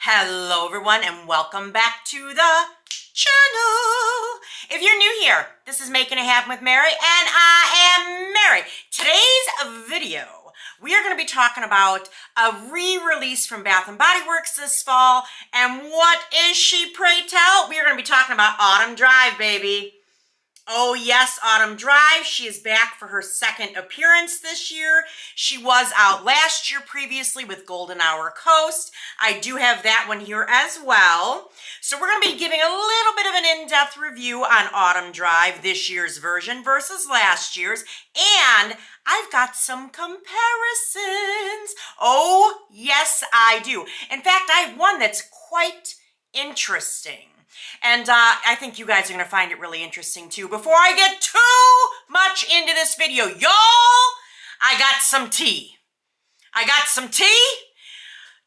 Hello everyone and welcome back to the channel. If you're new here, this is Making It Happen with Mary and I am Mary. Today's video, we are going to be talking about a re-release from Bath & Body Works this fall. And what is she, pray tell? We are going to be talking about Autumn Drive, baby. Oh yes, Autumn Drive. She is back for her second appearance this year. She was out last year previously with Golden Hour Coast. I do have that one here as well. So we're going to be giving a little bit of an in-depth review on Autumn Drive, this year's version versus last year's. And I've got some comparisons. Oh yes, I do. In fact, I have one that's quite interesting. And I think you guys are going to find it really interesting too. Before I get too much into this video, y'all, I got some tea.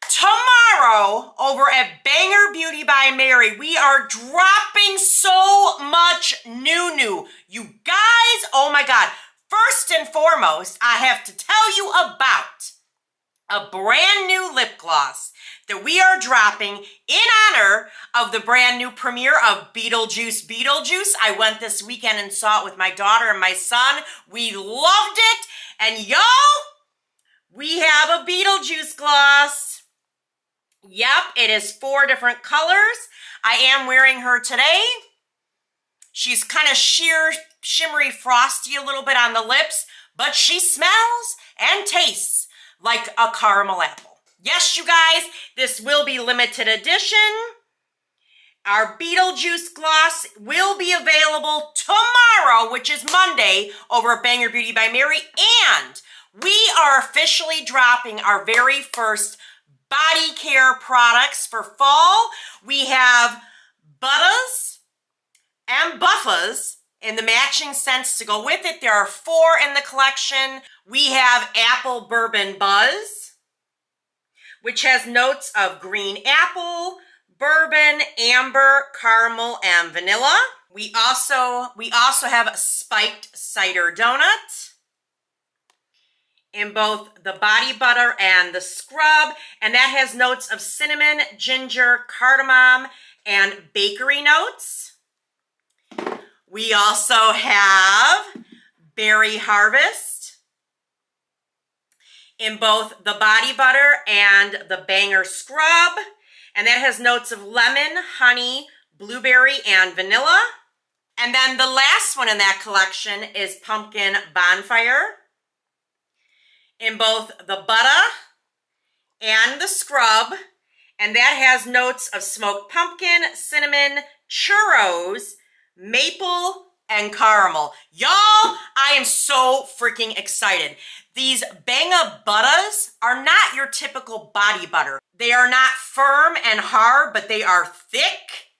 Tomorrow over at Banger Beauty by Mary, we are dropping so much new. You guys, oh my God. First and foremost, I have to tell you about a brand new lip gloss that we are dropping in honor of the brand new premiere of Beetlejuice. I went this weekend and saw it with my daughter and my son. We loved it. And y'all, we have a Beetlejuice gloss. Yep, it is 4 different colors. I am wearing her today. She's kind of sheer, shimmery, frosty a little bit on the lips, but she smells and tastes like a caramel apple. Yes, you guys, this will be limited edition. Our Beetlejuice gloss will be available tomorrow, which is Monday, over at Banger Beauty by Mary. And we are officially dropping our very first body care products for fall. We have Buttas and Buffas in the matching scents to go with it. There are 4 in the collection. We have Apple Bourbon Buzz, which has notes of green apple, bourbon, amber, caramel, and vanilla. We also have a spiked cider donut in both the body butter and the scrub, and that has notes of cinnamon, ginger, cardamom, and bakery notes. We also have Berry Harvest in both the body butter and the Banger scrub. And that has notes of lemon, honey, blueberry, and vanilla. And then the last one in that collection is Pumpkin Bonfire in both the butter and the scrub. And that has notes of smoked pumpkin, cinnamon, churros, maple, and caramel. Y'all, I am so freaking excited. These Banga Buttas are not your typical body butter. They are not firm and hard, but they are thick.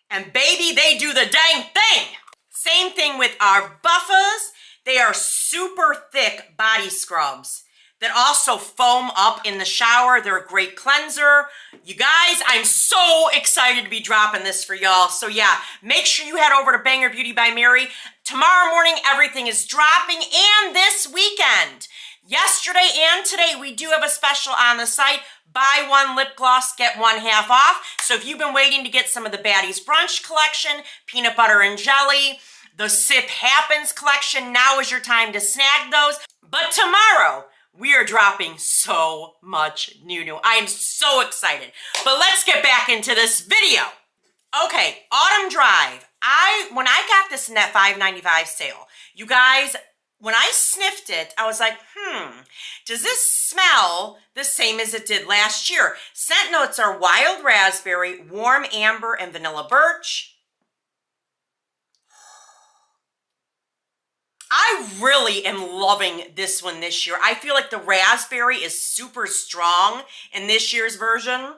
And baby, they do the dang thing. Same thing with our Buffas. They are super thick body scrubs that also foam up in the shower. They're a great cleanser. You guys, I'm so excited to be dropping this for y'all. So yeah, make sure you head over to Banger Beauty by Mary. Tomorrow morning, everything is dropping, and this weekend. Yesterday and today, we do have a special on the site. Buy 1 lip gloss, get 1 half off. So if you've been waiting to get some of the Baddies Brunch collection, peanut butter and jelly, the Sip Happens collection, now is your time to snag those. But tomorrow, we are dropping so much new. I am so excited. But let's get back into this video. Okay, Autumn Drive. When I got this in that $5.95 sale, you guys, when I sniffed it, I was like, does this smell the same as it did last year? Scent notes are wild raspberry, warm amber, and vanilla birch. I really am loving this one this year. I feel like the raspberry is super strong in this year's version.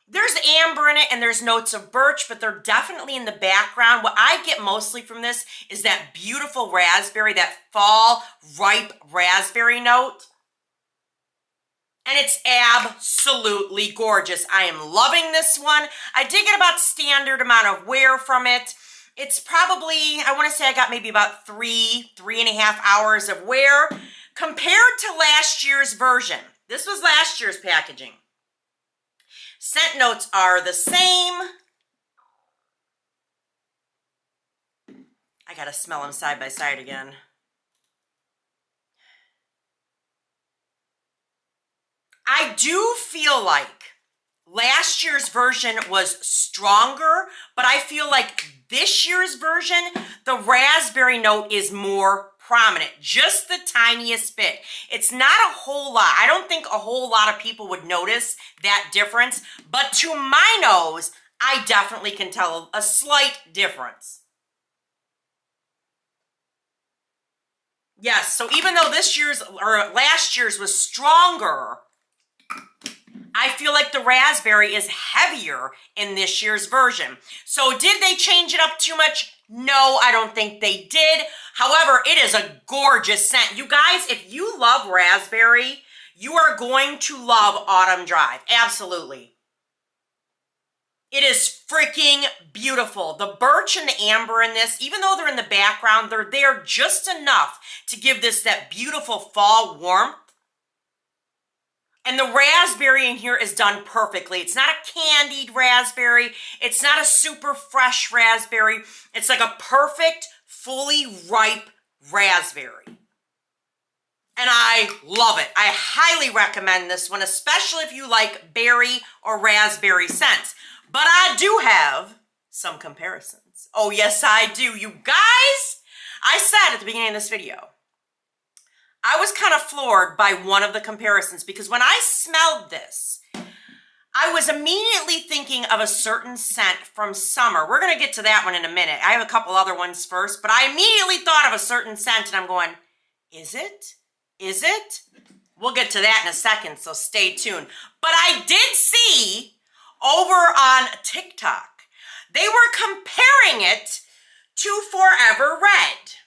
There's amber in it and there's notes of birch, but they're definitely in the background. What I get mostly from this is that beautiful raspberry, that fall ripe raspberry note. And it's absolutely gorgeous. I am loving this one. I did get about standard amount of wear from it. It's probably, I want to say I got maybe about 3.5 hours of wear compared to last year's version. This was last year's packaging. Scent notes are the same. I gotta smell them side by side again. I do feel like last year's version was stronger, but I feel like this year's version, the raspberry note is more prominent, just the tiniest bit. It's not a whole lot. I don't think a whole lot of people would notice that difference, but to my nose, I definitely can tell a slight difference. Yes, so even though this year's or last year's was stronger, I feel like the raspberry is heavier in this year's version. So did they change it up too much? No, I don't think they did. However, it is a gorgeous scent. You guys, if you love raspberry, you are going to love Autumn Drive. Absolutely. It is freaking beautiful. The birch and the amber in this, even though they're in the background, they're there just enough to give this that beautiful fall warmth. And the raspberry in here is done perfectly. It's not a candied raspberry. It's not a super fresh raspberry. It's like a perfect, fully ripe raspberry. And I love it. I highly recommend this one, especially if you like berry or raspberry scents. But I do have some comparisons. Oh, yes, I do. You guys, I said at the beginning of this video, I was kind of floored by one of the comparisons because when I smelled this, I was immediately thinking of a certain scent from summer. We're going to get to that one in a minute. I have a couple other ones first, but I immediately thought of a certain scent and I'm going, is it? Is it? We'll get to that in a second, so stay tuned. But I did see over on TikTok, they were comparing it to Forever Red.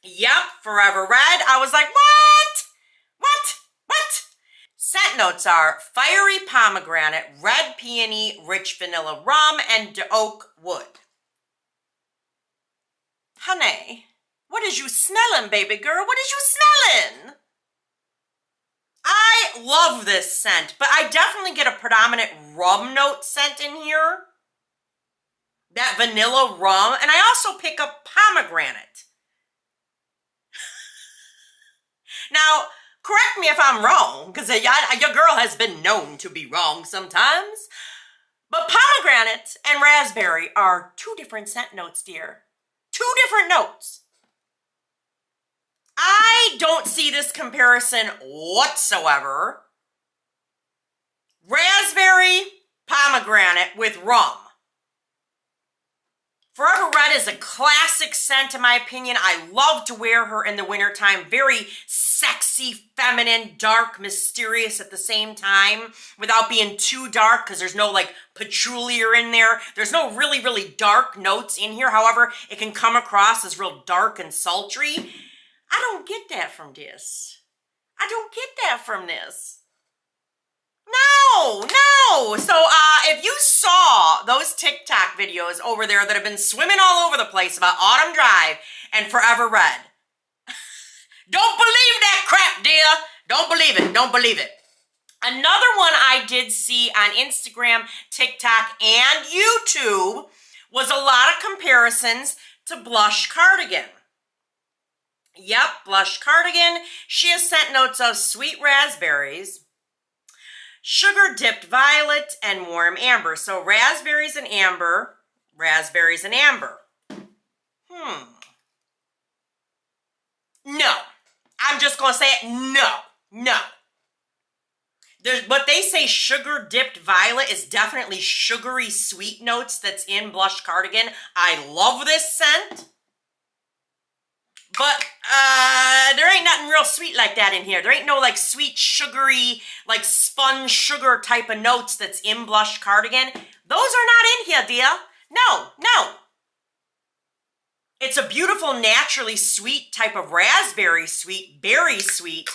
Yep, Forever Red. I was like, what? What? Scent notes are fiery pomegranate, red peony, rich vanilla rum, and oak wood. Honey, what is you smelling, baby girl? What is you smelling? I love this scent, but I definitely get a predominant rum note scent in here. That vanilla rum, and I also pick up pomegranate. Now, correct me if I'm wrong, because your girl has been known to be wrong sometimes. But pomegranate and raspberry are two different scent notes, dear. Two different notes. I don't see this comparison whatsoever. Raspberry, pomegranate with rum. Forever Red is a classic scent in my opinion. I love to wear her in the wintertime. Very sexy, feminine, dark, mysterious at the same time without being too dark because there's no like patchouli in there. There's no really, really dark notes in here. However, it can come across as real dark and sultry. I don't get that from this. I don't get that from this. No. So if you saw those TikTok videos over there that have been swimming all over the place about Autumn Drive and Forever Red, don't believe that crap, dear. Don't believe it. Another one I did see on Instagram, TikTok, and YouTube was a lot of comparisons to Blush Cardigan. Yep, Blush Cardigan. She has scent notes of sweet raspberries, sugar-dipped violet, and warm amber. So raspberries and amber. No. I'm just going to say it. No. But they say sugar-dipped violet is definitely sugary sweet notes that's in Blush Cardigan. I love this scent. But there ain't nothing real sweet like that in here. There ain't no like sweet, sugary, like sponge sugar type of notes that's in Blush Cardigan. Those are not in here, dear. No. It's a beautiful, naturally sweet type of raspberry sweet, berry sweet.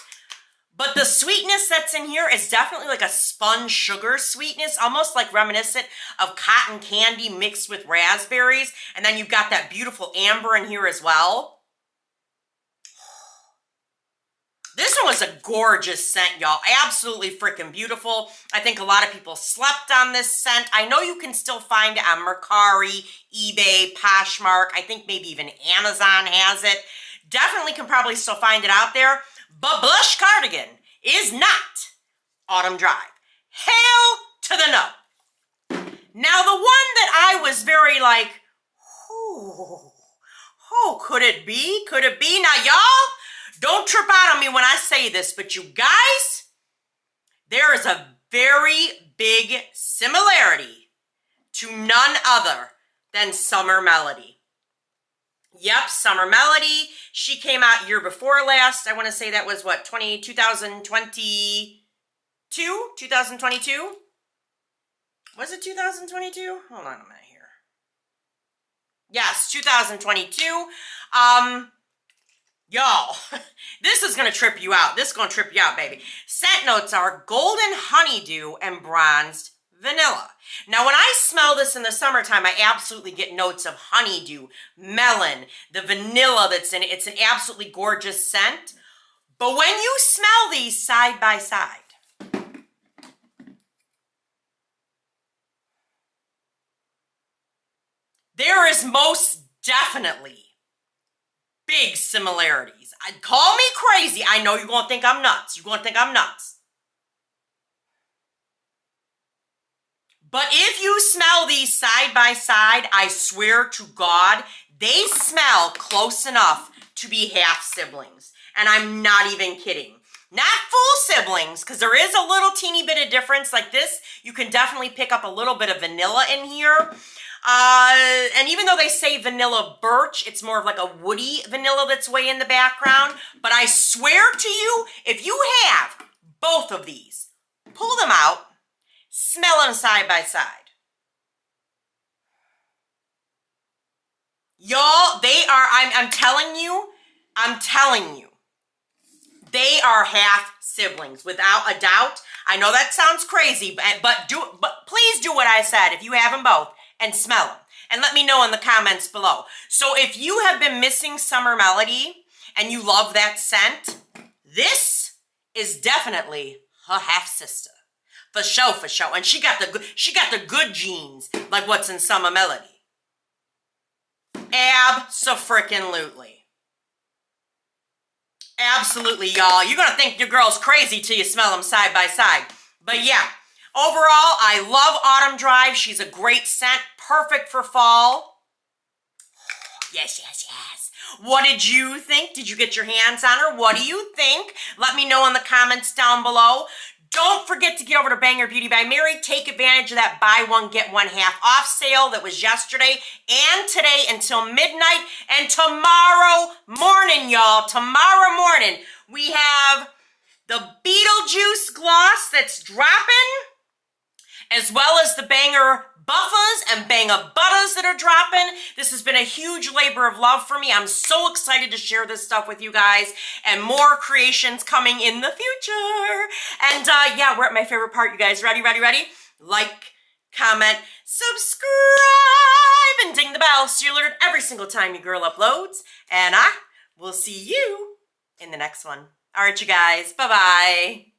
But the sweetness that's in here is definitely like a sponge sugar sweetness, almost like reminiscent of cotton candy mixed with raspberries. And then you've got that beautiful amber in here as well. This one was a gorgeous scent, y'all. Absolutely freaking beautiful. I think a lot of people slept on this scent. I know you can still find it on Mercari, eBay, Poshmark. I think maybe even Amazon has it. Definitely can probably still find it out there. But Blush Cardigan is not Autumn Drive. Hail to the no. Now, the one that I was very like, oh, could it be? Could it be? Now, y'all, don't trip out on me when I say this, but you guys, there is a very big similarity to none other than Summer Melody. Yep, Summer Melody. She came out year before last. I want to say that was what, 2022? 2022? Was it 2022? Hold on a minute here. Yes, 2022. Y'all, this is going to trip you out. This is going to trip you out, baby. Scent notes are golden honeydew and bronzed vanilla. Now, when I smell this in the summertime, I absolutely get notes of honeydew, melon, the vanilla that's in it. It's an absolutely gorgeous scent. But when you smell these side by side, there is most definitely big similarities. Call me crazy. I know you're going to think I'm nuts. You're going to think I'm nuts. But if you smell these side by side, I swear to God, they smell close enough to be half siblings. And I'm not even kidding. Not full siblings, because there is a little teeny bit of difference. Like this, you can definitely pick up a little bit of vanilla in here. And even though they say vanilla birch, it's more of like a woody vanilla that's way in the background. But I swear to you, if you have both of these, pull them out, smell them side by side. Y'all, they are, I'm telling you, they are half siblings, without a doubt. I know that sounds crazy, but please do what I said if you have them both. And smell them. And let me know in the comments below. So if you have been missing Summer Melody and you love that scent, this is definitely her half sister. For sure, for sure. And she got the good genes, like what's in Summer Melody. Abso-frickin-lutely. Absolutely, y'all. You're gonna think your girl's crazy till you smell them side by side. But yeah. Overall, I love Autumn Drive. She's a great scent, perfect for fall. Yes, yes, yes. What did you think? Did you get your hands on her? What do you think? Let me know in the comments down below. Don't forget to get over to Banger Beauty by Mary. Take advantage of that buy one, get one half off sale that was yesterday and today until midnight. And tomorrow morning, y'all, tomorrow morning, we have the Beetlejuice gloss that's dropping, as well as the Banger Buffas and Banger Butters that are dropping. This has been a huge labor of love for me. I'm so excited to share this stuff with you guys, and more creations coming in the future. And yeah, we're at my favorite part, you guys. Ready, ready, ready? Like, comment, subscribe, and ding the bell so you're alerted every single time your girl uploads. And I will see you in the next one. All right, you guys. Bye-bye.